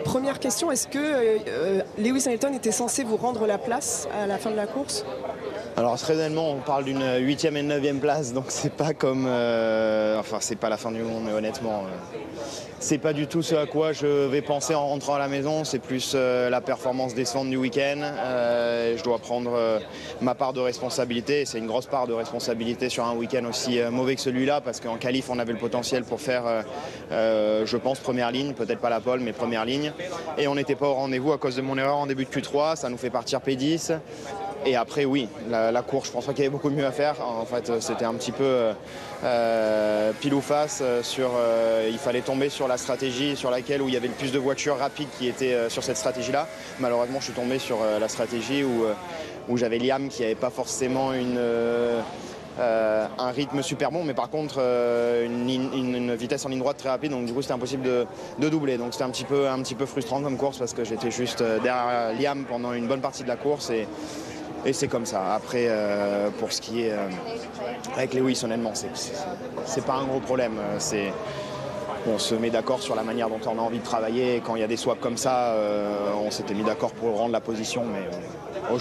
Première question, est-ce que Lewis Hamilton était censé vous rendre la place à la fin de la course? Alors très honnêtement, on parle d'une 8e et 9e place, donc c'est pas comme... enfin, c'est pas la fin du monde, mais honnêtement, c'est pas du tout ce à quoi je vais penser en rentrant à la maison. C'est plus la performance décevante du week-end. Je dois prendre ma part de responsabilité. C'est une grosse part de responsabilité sur un week-end aussi mauvais que celui-là, parce qu'en qualif, on avait le potentiel pour faire, je pense, première ligne, peut-être pas la pole, mais première ligne. Et on n'était pas au rendez-vous à cause de mon erreur en début de Q3. Ça nous fait partir P10. Et après, oui, la course, je pense pas qu'il y avait beaucoup mieux à faire. En fait, c'était un petit peu pile ou face sur... il fallait tomber sur la stratégie sur laquelle où il y avait le plus de voitures rapides qui étaient sur cette stratégie-là. Malheureusement, je suis tombé sur la stratégie où j'avais Liam qui n'avait pas forcément un rythme super bon, mais par contre une vitesse en ligne droite très rapide, donc du coup c'était impossible de doubler. Donc c'était un petit peu frustrant comme course parce que j'étais juste derrière Liam pendant une bonne partie de la course et c'est comme ça. Après, pour ce qui est avec Lewis, honnêtement, c'est pas un gros problème. On se met d'accord sur la manière dont on a envie de travailler. Quand il y a des swaps comme ça, on s'était mis d'accord pour rendre la position, mais